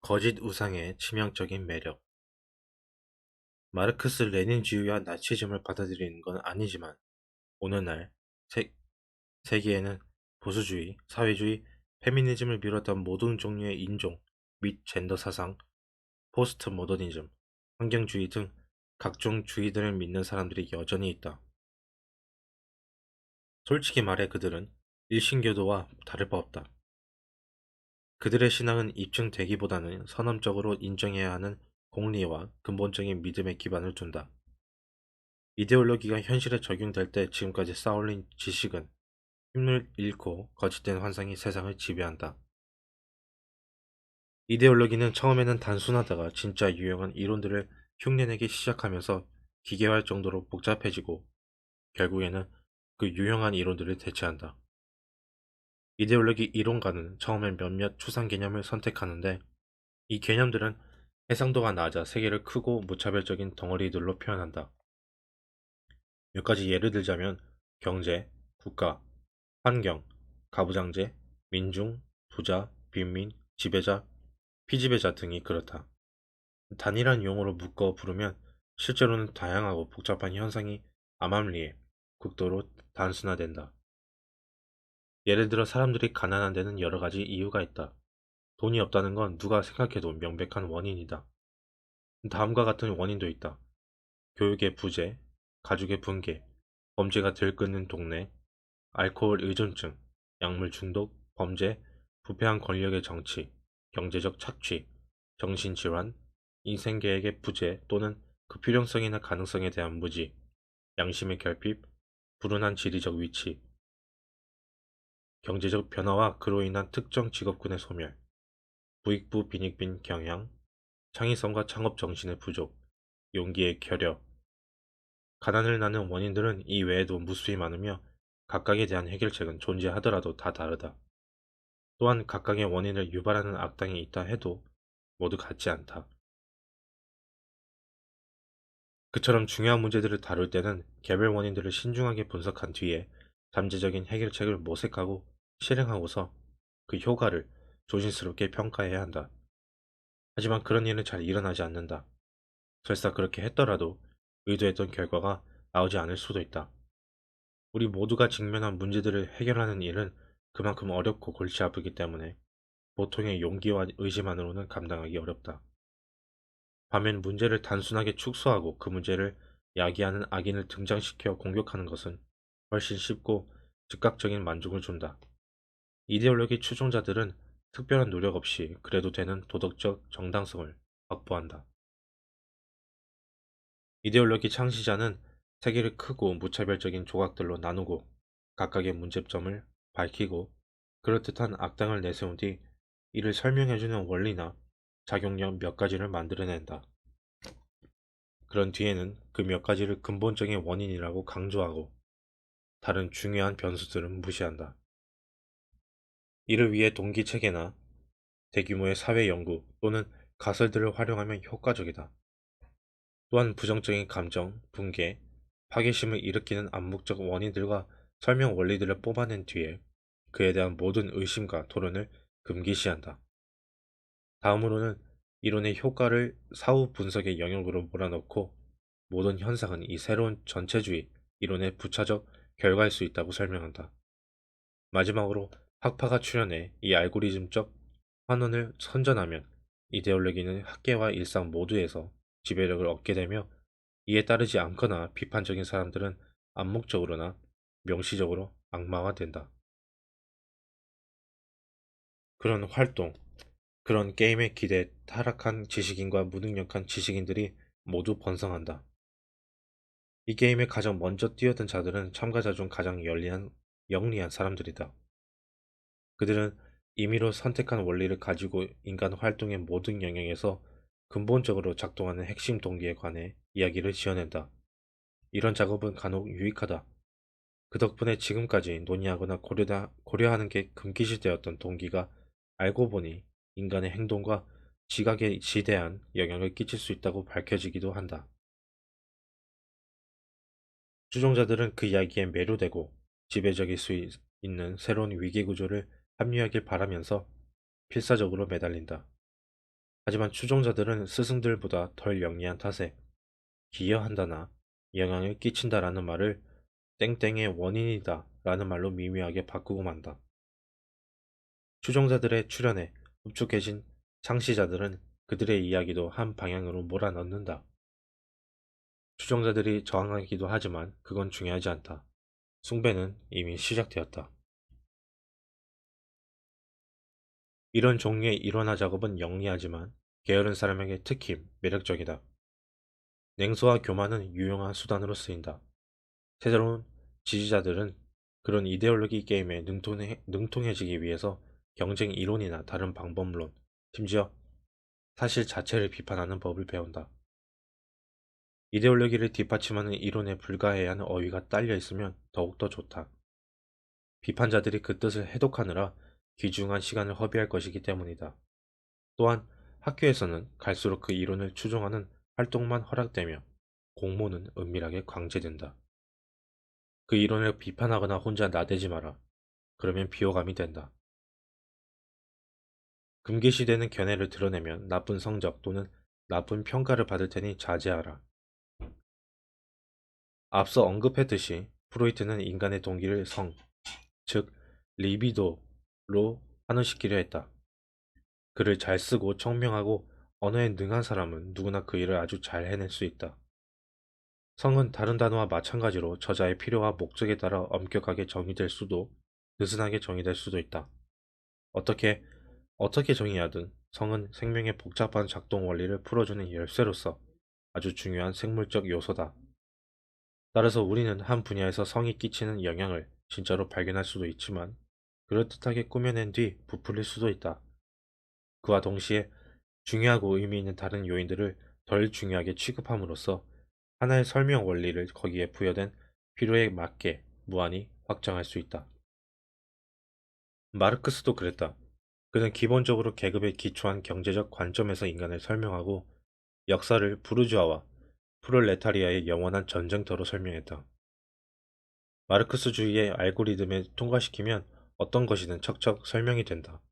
거짓 우상의 치명적인 매력. 마르크스 레닌주의와 나치즘을 받아들이는 건 아니지만 오늘날 세, 세계에는 보수주의, 사회주의, 페미니즘을 비롯한 모든 종류의 인종 및 젠더 사상, 포스트 모더니즘, 환경주의 등 각종 주의들을 믿는 사람들이 여전히 있다. 솔직히 말해 그들은 일신교도와 다를 바 없다. 그들의 신앙은 입증되기보다는 선언적으로 인정해야 하는 공리와 근본적인 믿음에 기반을 둔다. 이데올로기가 현실에 적용될 때 지금까지 쌓아올린 지식은 힘을 잃고 거짓된 환상이 세상을 지배한다. 이데올로기는 처음에는 단순하다가 진짜 유용한 이론들을 흉내내기 시작하면서 기계화할 정도로 복잡해지고 결국에는 그 유용한 이론들을 대체한다. 이데올로기 이론가는 처음엔 몇몇 추상 개념을 선택하는데 이 개념들은 해상도가 낮아 세계를 크고 무차별적인 덩어리들로 표현한다. 몇 가지 예를 들자면 경제, 국가, 환경, 가부장제, 민중, 부자, 빈민, 지배자, 피지배자 등이 그렇다. 단일한 용어로 묶어 부르면 실제로는 다양하고 복잡한 현상이 암암리에 극도로 단순화된다. 예를 들어 사람들이 가난한 데는 여러 가지 이유가 있다. 돈이 없다는 건 누가 생각해도 명백한 원인이다. 다음과 같은 원인도 있다. 교육의 부재, 가족의 붕괴, 범죄가 들끓는 동네, 알코올 의존증, 약물 중독, 범죄, 부패한 권력의 정치, 경제적 착취, 정신질환, 인생계획의 부재 또는 그 필요성이나 가능성에 대한 무지, 양심의 결핍, 불운한 지리적 위치, 경제적 변화와 그로 인한 특정 직업군의 소멸, 부익부 빈익빈 경향, 창의성과 창업 정신의 부족, 용기의 결여, 가난을 낳는 원인들은 이 외에도 무수히 많으며 각각에 대한 해결책은 존재하더라도 다 다르다. 또한 각각의 원인을 유발하는 악당이 있다 해도 모두 같지 않다. 그처럼 중요한 문제들을 다룰 때는 개별 원인들을 신중하게 분석한 뒤에 잠재적인 해결책을 모색하고 실행하고서 그 효과를 조심스럽게 평가해야 한다. 하지만 그런 일은 잘 일어나지 않는다. 설사 그렇게 했더라도 의도했던 결과가 나오지 않을 수도 있다. 우리 모두가 직면한 문제들을 해결하는 일은 그만큼 어렵고 골치 아프기 때문에 보통의 용기와 의지만으로는 감당하기 어렵다. 반면 문제를 단순하게 축소하고 그 문제를 야기하는 악인을 등장시켜 공격하는 것은 훨씬 쉽고 즉각적인 만족을 준다. 이데올로기 추종자들은 특별한 노력 없이 그래도 되는 도덕적 정당성을 확보한다. 이데올로기 창시자는 세계를 크고 무차별적인 조각들로 나누고 각각의 문제점을 밝히고 그럴듯한 악당을 내세운 뒤 이를 설명해주는 원리나 작용력 몇 가지를 만들어낸다. 그런 뒤에는 그 몇 가지를 근본적인 원인이라고 강조하고 다른 중요한 변수들은 무시한다. 이를 위해 동기 체계나 대규모의 사회 연구 또는 가설들을 활용하면 효과적이다. 또한 부정적인 감정, 붕괴, 파괴심을 일으키는 암묵적 원인들과 설명 원리들을 뽑아낸 뒤에 그에 대한 모든 의심과 토론을 금기시한다. 다음으로는 이론의 효과를 사후 분석의 영역으로 몰아넣고 모든 현상은 이 새로운 전체주의 이론의 부차적 결과일 수 있다고 설명한다. 마지막으로 학파가 출현해 이 알고리즘적 환원을 선전하면 이데올로기는 학계와 일상 모두에서 지배력을 얻게 되며 이에 따르지 않거나 비판적인 사람들은 암묵적으로나 명시적으로 악마화된다. 그런 활동, 그런 게임의 기대에 타락한 지식인과 무능력한 지식인들이 모두 번성한다. 이 게임에 가장 먼저 뛰어든 자들은 참가자 중 가장 영리한 사람들이다. 그들은 임의로 선택한 원리를 가지고 인간 활동의 모든 영역에서 근본적으로 작동하는 핵심 동기에 관해 이야기를 지어낸다. 이런 작업은 간혹 유익하다. 그 덕분에 지금까지 논의하거나 고려하는 게 금기시되었던 동기가 알고 보니 인간의 행동과 지각에 지대한 영향을 끼칠 수 있다고 밝혀지기도 한다. 추종자들은 그 이야기에 매료되고 지배적일 수 있는 새로운 위기구조를 합리화하길 바라면서 필사적으로 매달린다. 하지만 추종자들은 스승들보다 덜 영리한 탓에 기여한다나 영향을 끼친다라는 말을 땡땡의 원인이다 라는 말로 미묘하게 바꾸고 만다. 추종자들의 출현에 흡족해진 창시자들은 그들의 이야기도 한 방향으로 몰아넣는다. 추종자들이 저항하기도 하지만 그건 중요하지 않다. 숭배는 이미 시작되었다. 이런 종류의 일원화 작업은 영리하지만 게으른 사람에게 특히 매력적이다. 냉소와 교만은 유용한 수단으로 쓰인다. 새로운 지지자들은 그런 이데올로기 게임에 능통해지기 위해서 경쟁 이론이나 다른 방법론, 심지어 사실 자체를 비판하는 법을 배운다. 이데올로기를 뒷받침하는 이론에 불과해야 하는 어휘가 딸려 있으면 더욱더 좋다. 비판자들이 그 뜻을 해독하느라 귀중한 시간을 허비할 것이기 때문이다. 또한 학교에서는 갈수록 그 이론을 추종하는 활동만 허락되며 공모는 은밀하게 강제된다. 그 이론을 비판하거나 혼자 나대지 마라. 그러면 비호감이 된다. 금기시되는 견해를 드러내면 나쁜 성적 또는 나쁜 평가를 받을 테니 자제하라. 앞서 언급했듯이 프로이트는 인간의 동기를 성, 즉 리비도로 환원시키려 했다. 글을 잘 쓰고 청명하고 언어에 능한 사람은 누구나 그 일을 아주 잘 해낼 수 있다. 성은 다른 단어와 마찬가지로 저자의 필요와 목적에 따라 엄격하게 정의될 수도 느슨하게 정의될 수도 있다. 어떻게 정의하든 성은 생명의 복잡한 작동 원리를 풀어주는 열쇠로서 아주 중요한 생물적 요소다. 따라서 우리는 한 분야에서 성이 끼치는 영향을 진짜로 발견할 수도 있지만 그럴듯하게 꾸며낸 뒤 부풀릴 수도 있다. 그와 동시에 중요하고 의미 있는 다른 요인들을 덜 중요하게 취급함으로써 하나의 설명 원리를 거기에 부여된 필요에 맞게 무한히 확장할 수 있다. 마르크스도 그랬다. 그는 기본적으로 계급에 기초한 경제적 관점에서 인간을 설명하고 역사를 부르주아와 프롤레타리아의 영원한 전쟁터로 설명했다. 마르크스주의의 알고리즘에 통과시키면 어떤 것이든 척척 설명이 된다.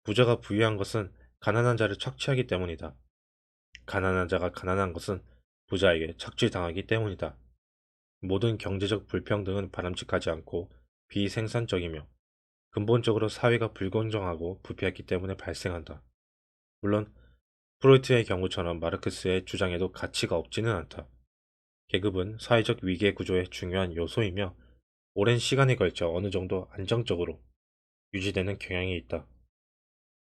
부자가 부유한 것은 가난한 자를 착취하기 때문이다. 가난한 자가 가난한 것은 부자에게 착취당하기 때문이다. 모든 경제적 불평등은 바람직하지 않고 비생산적이며 근본적으로 사회가 불공정하고 부패했기 때문에 발생한다. 물론 프로이트의 경우처럼 마르크스의 주장에도 가치가 없지는 않다. 계급은 사회적 위계 구조의 중요한 요소이며 오랜 시간에 걸쳐 어느 정도 안정적으로 유지되는 경향이 있다.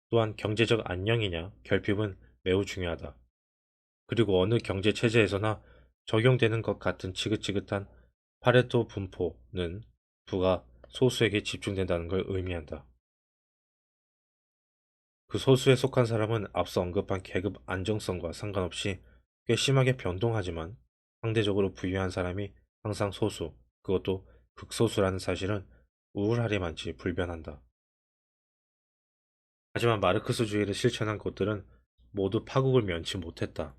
또한 경제적 안녕이냐 결핍은 매우 중요하다. 그리고 어느 경제 체제에서나 적용되는 것 같은 지긋지긋한 파레토 분포는 부가 소수에게 집중된다는 걸 의미한다. 그 소수에 속한 사람은 앞서 언급한 계급 안정성과 상관없이 꽤 심하게 변동하지만 상대적으로 부유한 사람이 항상 소수, 그것도 극소수라는 사실은 우울하리만치 불변한다. 하지만 마르크스주의를 실천한 곳들은 모두 파국을 면치 못했다.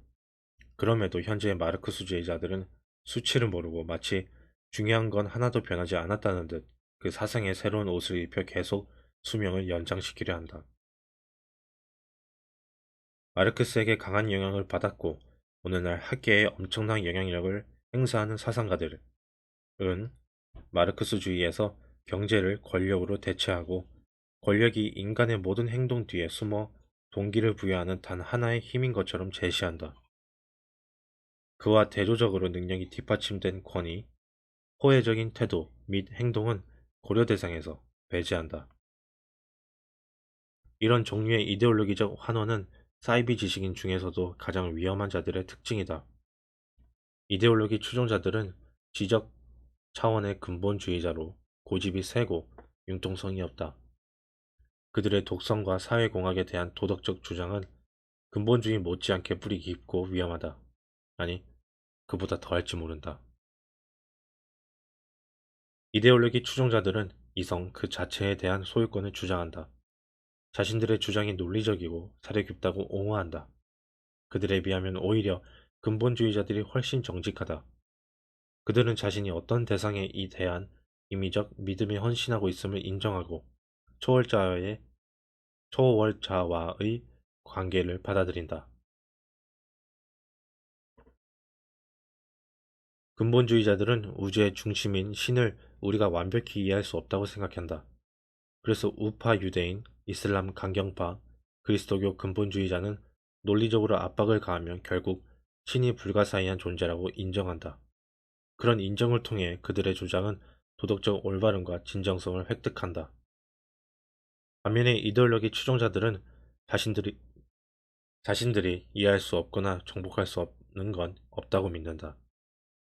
그럼에도 현재의 마르크스주의자들은 수치를 모르고 마치 중요한 건 하나도 변하지 않았다는 듯 그 사상의 새로운 옷을 입혀 계속 수명을 연장시키려 한다. 마르크스에게 강한 영향을 받았고 오늘날 학계에 엄청난 영향력을 행사하는 사상가들은 마르크스주의에서 경제를 권력으로 대체하고 권력이 인간의 모든 행동 뒤에 숨어 동기를 부여하는 단 하나의 힘인 것처럼 제시한다. 그와 대조적으로 능력이 뒷받침된 권위, 호혜적인 태도 및 행동은 고려 대상에서 배제한다. 이런 종류의 이데올로기적 환원은 사이비 지식인 중에서도 가장 위험한 자들의 특징이다. 이데올로기 추종자들은 지적 차원의 근본주의자로 고집이 세고 융통성이 없다. 그들의 독성과 사회공학에 대한 도덕적 주장은 근본주의 못지않게 뿌리 깊고 위험하다. 아니, 그보다 더할지 모른다. 이데올로기 추종자들은 이성 그 자체에 대한 소유권을 주장한다. 자신들의 주장이 논리적이고 사려 깊다고 옹호한다. 그들에 비하면 오히려 근본주의자들이 훨씬 정직하다. 그들은 자신이 어떤 대상에 이 대한 임의적 믿음에 헌신하고 있음을 인정하고 초월자의 초월자와의 관계를 받아들인다. 근본주의자들은 우주의 중심인 신을 우리가 완벽히 이해할 수 없다고 생각한다. 그래서 우파 유대인, 이슬람 강경파, 그리스도교 근본주의자는 논리적으로 압박을 가하면 결국 신이 불가사의한 존재라고 인정한다. 그런 인정을 통해 그들의 주장은 도덕적 올바름과 진정성을 획득한다. 반면에 이데올로기 추종자들은 자신들이, 자신들이 이해할 수 없거나 정복할 수 없는 건 없다고 믿는다.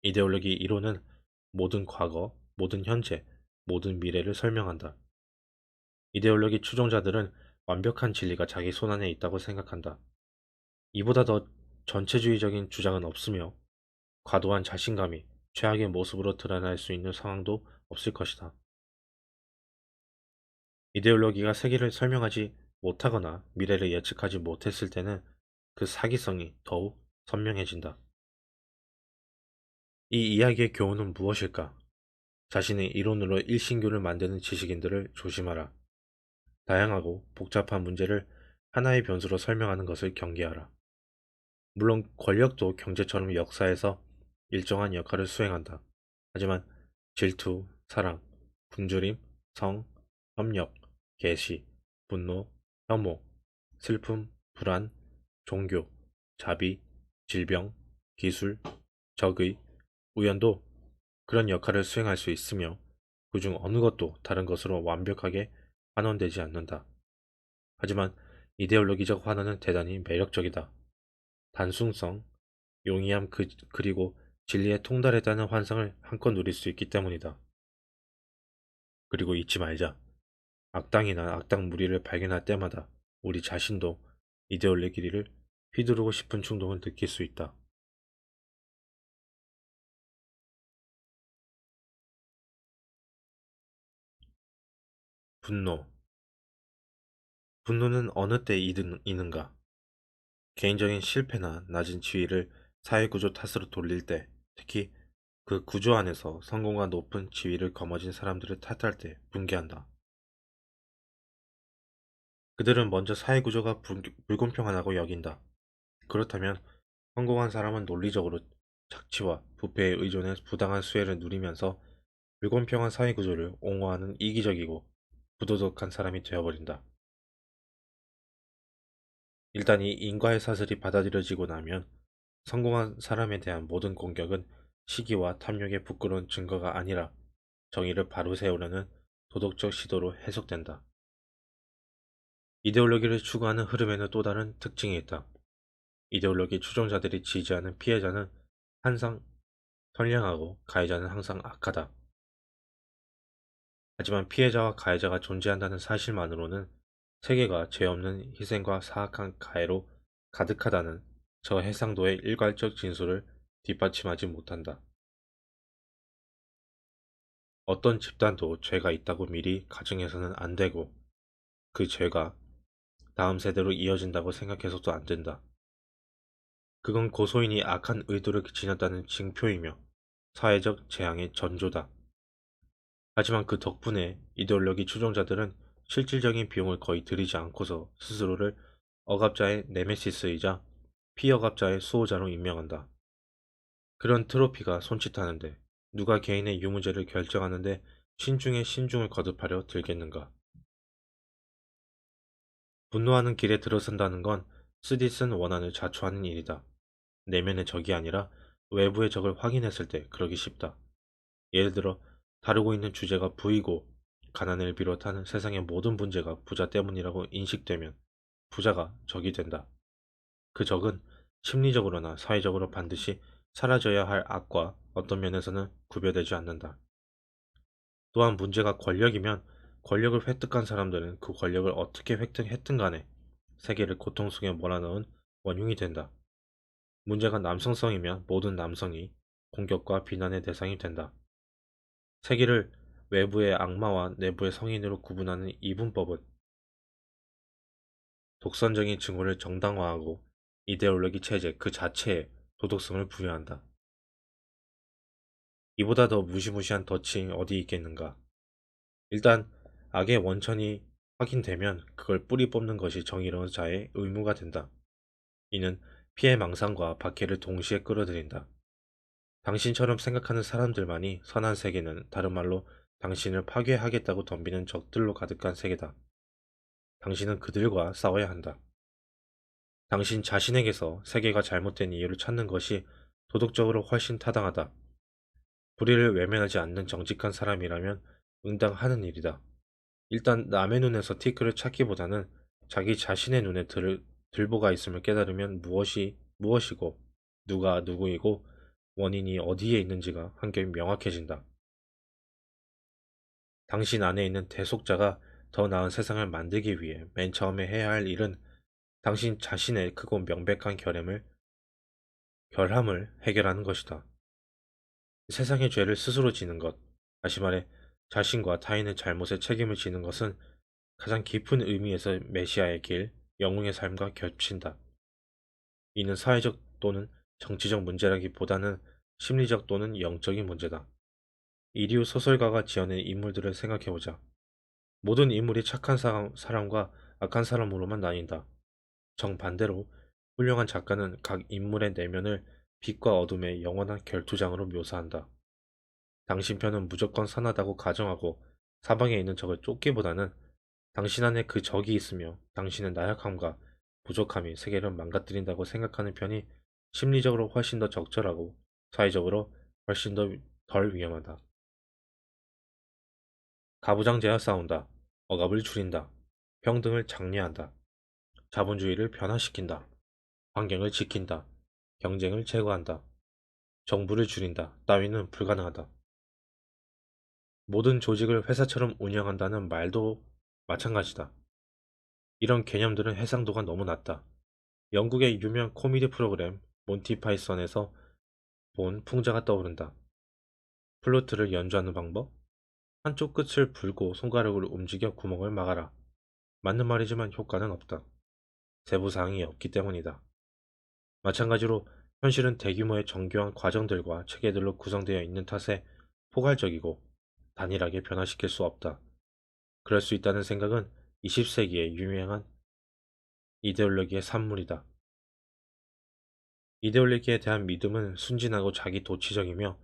이데올로기 이론은 모든 과거, 모든 현재, 모든 미래를 설명한다. 이데올로기 추종자들은 완벽한 진리가 자기 손안에 있다고 생각한다. 이보다 더 전체주의적인 주장은 없으며 과도한 자신감이 최악의 모습으로 드러날 수 있는 상황도 없을 것이다. 이데올로기가 세계를 설명하지 못하거나 미래를 예측하지 못했을 때는 그 사기성이 더욱 선명해진다. 이 이야기의 교훈은 무엇일까? 자신의 이론으로 일신교를 만드는 지식인들을 조심하라. 다양하고 복잡한 문제를 하나의 변수로 설명하는 것을 경계하라. 물론 권력도 경제처럼 역사에서 일정한 역할을 수행한다. 하지만 질투, 사랑, 굶주림, 성, 협력, 계시, 분노, 혐오, 슬픔, 불안, 종교, 자비, 질병, 기술, 적의, 우연도 그런 역할을 수행할 수 있으며 그중 어느 것도 다른 것으로 완벽하게 환원되지 않는다. 하지만 이데올로기적 환원은 대단히 매력적이다. 단순성, 용이함 그리고 진리에 통달했다는 환상을 한껏 누릴 수 있기 때문이다. 그리고 잊지 말자. 악당이나 악당 무리를 발견할 때마다 우리 자신도 이데올로기를 휘두르고 싶은 충동을 느낄 수 있다. 분노. 분노는 어느 때 이는가? 개인적인 실패나 낮은 지위를 사회구조 탓으로 돌릴 때, 특히 그 구조 안에서 성공과 높은 지위를 거머쥔 사람들을 탓할 때 분개한다. 그들은 먼저 사회구조가 불공평하다고 여긴다. 그렇다면 성공한 사람은 논리적으로 착취와 부패에 의존해 부당한 수혜를 누리면서 불공평한 사회구조를 옹호하는 이기적이고 부도덕한 사람이 되어버린다. 일단 이 인과의 사슬이 받아들여지고 나면 성공한 사람에 대한 모든 공격은 시기와 탐욕의 부끄러운 증거가 아니라 정의를 바로 세우려는 도덕적 시도로 해석된다. 이데올로기를 추구하는 흐름에는 또 다른 특징이 있다. 이데올로기 추종자들이 지지하는 피해자는 항상 선량하고 가해자는 항상 악하다. 하지만 피해자와 가해자가 존재한다는 사실만으로는 세계가 죄 없는 희생과 사악한 가해로 가득하다는 저 해상도의 일괄적 진술을 뒷받침하지 못한다. 어떤 집단도 죄가 있다고 미리 가정해서는 안 되고 그 죄가 다음 세대로 이어진다고 생각해서도 안 된다. 그건 고소인이 악한 의도를 지녔다는 징표이며 사회적 재앙의 전조다. 하지만 그 덕분에 이데올로기 추종자들은 실질적인 비용을 거의 들이지 않고서 스스로를 억압자의 네메시스이자 피억압자의 수호자로 임명한다. 그런 트로피가 손짓하는데 누가 개인의 유무죄를 결정하는데 신중에 신중을 거듭하려 들겠는가. 분노하는 길에 들어선다는 건 스디슨 원한을 자초하는 일이다. 내면의 적이 아니라 외부의 적을 확인했을 때 그러기 쉽다. 예를 들어 다루고 있는 주제가 부이고 가난을 비롯한 세상의 모든 문제가 부자 때문이라고 인식되면 부자가 적이 된다. 그 적은 심리적으로나 사회적으로 반드시 사라져야 할 악과 어떤 면에서는 구별되지 않는다. 또한 문제가 권력이면 권력을 획득한 사람들은 그 권력을 어떻게 획득했든 간에 세계를 고통 속에 몰아넣은 원흉이 된다. 문제가 남성성이면 모든 남성이 공격과 비난의 대상이 된다. 세계를 외부의 악마와 내부의 성인으로 구분하는 이분법은 독선적인 증오를 정당화하고 이데올로기 체제 그 자체에 도덕성을 부여한다. 이보다 더 무시무시한 덫이 어디 있겠는가. 일단 악의 원천이 확인되면 그걸 뿌리 뽑는 것이 정의로운 자의 의무가 된다. 이는 피해망상과 박해를 동시에 끌어들인다. 당신처럼 생각하는 사람들만이 선한 세계는 다른 말로 당신을 파괴하겠다고 덤비는 적들로 가득한 세계다. 당신은 그들과 싸워야 한다. 당신 자신에게서 세계가 잘못된 이유를 찾는 것이 도덕적으로 훨씬 타당하다. 불의를 외면하지 않는 정직한 사람이라면 응당하는 일이다. 일단 남의 눈에서 티끌을 찾기보다는 자기 자신의 눈에 들보가 있음을 깨달으면 무엇이 무엇이고 누가 누구이고 원인이 어디에 있는지가 한결 명확해진다. 당신 안에 있는 대속자가 더 나은 세상을 만들기 위해 맨 처음에 해야 할 일은 당신 자신의 크고 명백한 결함을 해결하는 것이다. 세상의 죄를 스스로 지는 것, 다시 말해 자신과 타인의 잘못에 책임을 지는 것은 가장 깊은 의미에서 메시아의 길, 영웅의 삶과 겹친다. 이는 사회적 또는 정치적 문제라기보다는 심리적 또는 영적인 문제다. 이리우 소설가가 지어낸 인물들을 생각해보자. 모든 인물이 착한 사람과 악한 사람으로만 나뉜다. 정반대로 훌륭한 작가는 각 인물의 내면을 빛과 어둠의 영원한 결투장으로 묘사한다. 당신 편은 무조건 선하다고 가정하고 사방에 있는 적을 쫓기보다는 당신 안에 그 적이 있으며 당신의 나약함과 부족함이 세계를 망가뜨린다고 생각하는 편이 심리적으로 훨씬 더 적절하고 사회적으로 훨씬 더 덜 위험하다. 가부장제와 싸운다. 억압을 줄인다. 평등을 장려한다. 자본주의를 변화시킨다. 환경을 지킨다. 경쟁을 제거한다. 정부를 줄인다. 따위는 불가능하다. 모든 조직을 회사처럼 운영한다는 말도 마찬가지다. 이런 개념들은 해상도가 너무 낮다. 영국의 유명 코미디 프로그램 몬티 파이썬에서 본 풍자가 떠오른다. 플루트를 연주하는 방법? 한쪽 끝을 불고 손가락으로 움직여 구멍을 막아라. 맞는 말이지만 효과는 없다. 세부사항이 없기 때문이다. 마찬가지로 현실은 대규모의 정교한 과정들과 체계들로 구성되어 있는 탓에 포괄적이고 단일하게 변화시킬 수 없다. 그럴 수 있다는 생각은 20세기의 유명한 이데올로기의 산물이다. 이데올로기에 대한 믿음은 순진하고 자기 도취적이며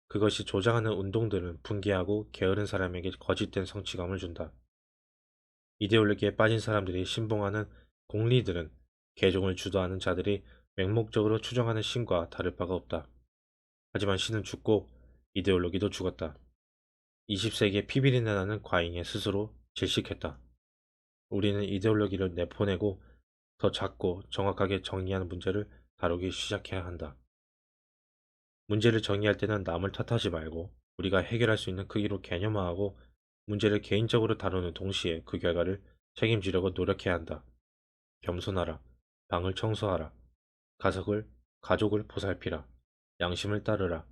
그것이 조장하는 운동들은 분개하고 게으른 사람에게 거짓된 성취감을 준다. 이데올로기에 빠진 사람들이 신봉하는 공리들은 개종을 주도하는 자들이 맹목적으로 추정하는 신과 다를 바가 없다. 하지만 신은 죽고 이데올로기도 죽었다. 20세기에 피비린내 나는 과잉에 스스로 질식했다. 우리는 이데올로기를 내보내고 더 작고 정확하게 정의하는 문제를 다루기 시작해야 한다. 문제를 정의할 때는 남을 탓하지 말고 우리가 해결할 수 있는 크기로 개념화하고 문제를 개인적으로 다루는 동시에 그 결과를 책임지려고 노력해야 한다. 겸손하라. 방을 청소하라. 가족을 보살피라. 양심을 따르라.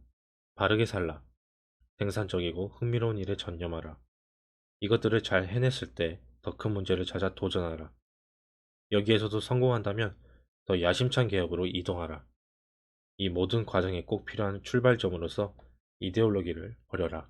바르게 살라. 생산적이고 흥미로운 일에 전념하라. 이것들을 잘 해냈을 때 더 큰 문제를 찾아 도전하라. 여기에서도 성공한다면 더 야심찬 개혁으로 이동하라. 이 모든 과정에 꼭 필요한 출발점으로서 이데올로기를 버려라.